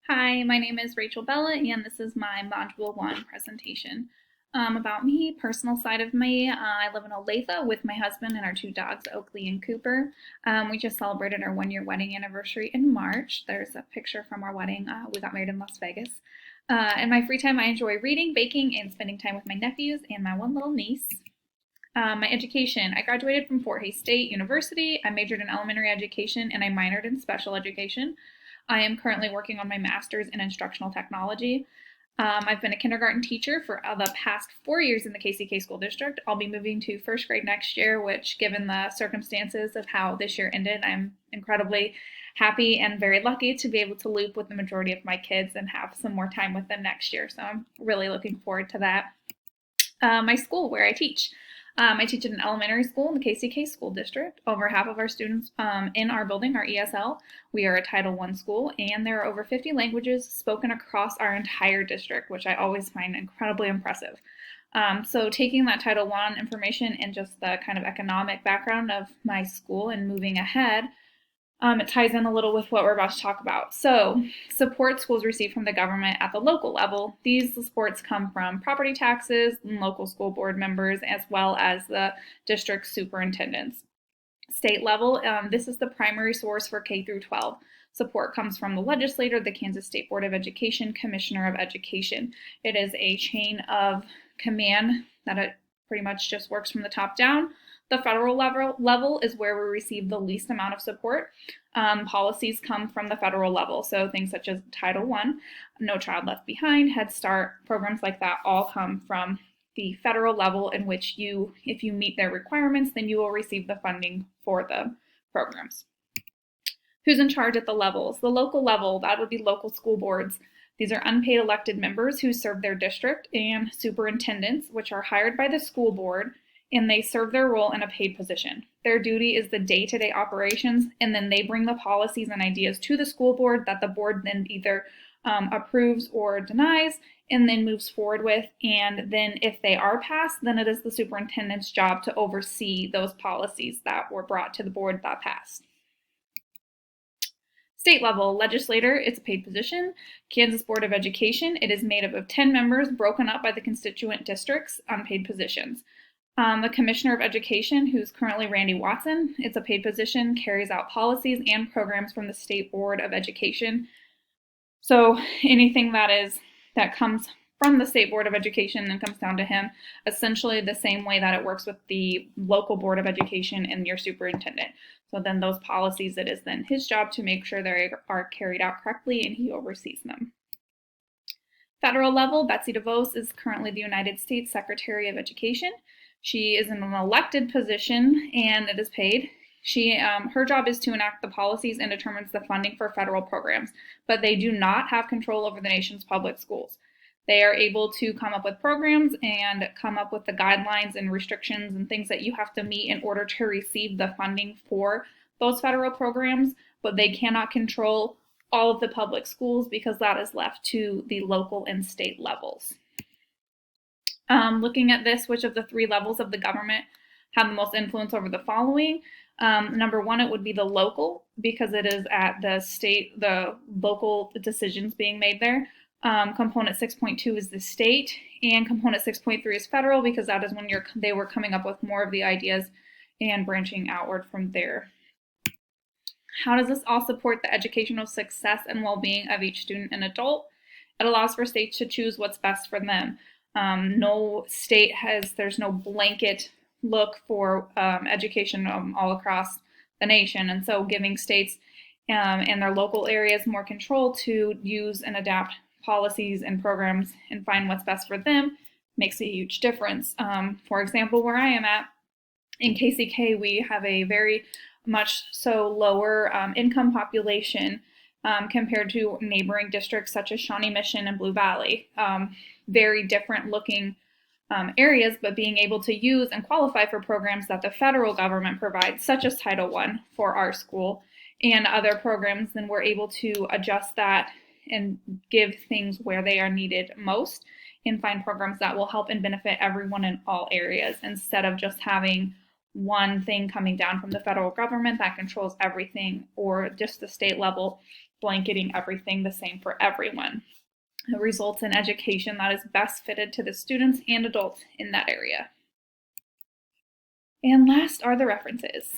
Hi, my name is Rachel Bella, and this is my Module 1 presentation. About me, personal side of me, I live in Olathe with my husband and our two dogs, Oakley and Cooper. We just celebrated our 1-year wedding anniversary in March. There's a picture from our wedding. We got married in Las Vegas. In my free time, I enjoy reading, baking, and spending time with my nephews and my one little niece. My education, I graduated from Fort Hays State University. I majored in elementary education and I minored in special education. I am currently working on my master's in instructional technology. I've been a kindergarten teacher for the past 4 years in the KCK School District. I'll be moving to first grade next year, which, given the circumstances of how this year ended, I'm incredibly happy and very lucky to be able to loop with the majority of my kids and have some more time with them next year. So I'm really looking forward to that. My school where I teach. I teach at an elementary school in the KCK School District. Over half of our students in our building are ESL. We are a Title I school, and there are over 50 languages spoken across our entire district, which I always find incredibly impressive. So taking that Title I information and just the kind of economic background of my school and moving ahead, it ties in a little with what we're about to talk about. So, support schools receive from the government at the local level. These supports come from property taxes, and local school board members, as well as the district superintendents. State level, this is the primary source for K through 12. Support comes from the legislator, the Kansas State Board of Education, Commissioner of Education. It is a chain of command that it pretty much just works from the top down. The federal level is where we receive the least amount of support. Policies come from the federal level, so things such as Title I, No Child Left Behind, Head Start, programs like that all come from the federal level, in which if you meet their requirements, then you will receive the funding for the programs. Who's in charge at the levels? The local level, that would be local school boards. These are unpaid elected members who serve their district, and superintendents, which are hired by the school board, and they serve their role in a paid position. Their duty is the day-to-day operations, and then they bring the policies and ideas to the school board that the board then either approves or denies, and then moves forward with. And then if they are passed, then it is the superintendent's job to oversee those policies that were brought to the board that passed. State level legislator, it's a paid position. Kansas Board of Education, it is made up of 10 members broken up by the constituent districts, unpaid positions. The Commissioner of Education, who's currently Randy Watson, it's a paid position, carries out policies and programs from the State Board of Education. So anything that comes from the State Board of Education and comes down to him, essentially the same way that it works with the local Board of Education and your superintendent. So then those policies, it is then his job to make sure they are carried out correctly, and he oversees them. Federal level, Betsy DeVos is currently the United States Secretary of Education. She is in an elected position, and it is paid. Her job is to enact the policies and determines the funding for federal programs, but they do not have control over the nation's public schools. They are able to come up with programs and come up with the guidelines and restrictions and things that you have to meet in order to receive the funding for those federal programs, but they cannot control all of the public schools because that is left to the local and state levels. Looking at this, which of the 3 levels of the government have the most influence over the following? Number 1, it would be the local, because it is at the local decisions being made there. Component 6.2 is the state, and component 6.3 is federal, because that is when they were coming up with more of the ideas and branching outward from there. How does this all support the educational success and well-being of each student and adult? It allows for states to choose what's best for them. No state there's no blanket look for education all across the nation, and so giving states and their local areas more control to use and adapt policies and programs and find what's best for them makes a huge difference. For example, where I am at, in KCK, we have a very much so lower income population compared to neighboring districts such as Shawnee Mission and Blue Valley. Very different looking areas, but being able to use and qualify for programs that the federal government provides, such as Title I for our school and other programs, then we're able to adjust that and give things where they are needed most and find programs that will help and benefit everyone in all areas, instead of just having one thing coming down from the federal government that controls everything, or just the state level blanketing everything the same for everyone. It results in education that is best fitted to the students and adults in that area. And last are the references.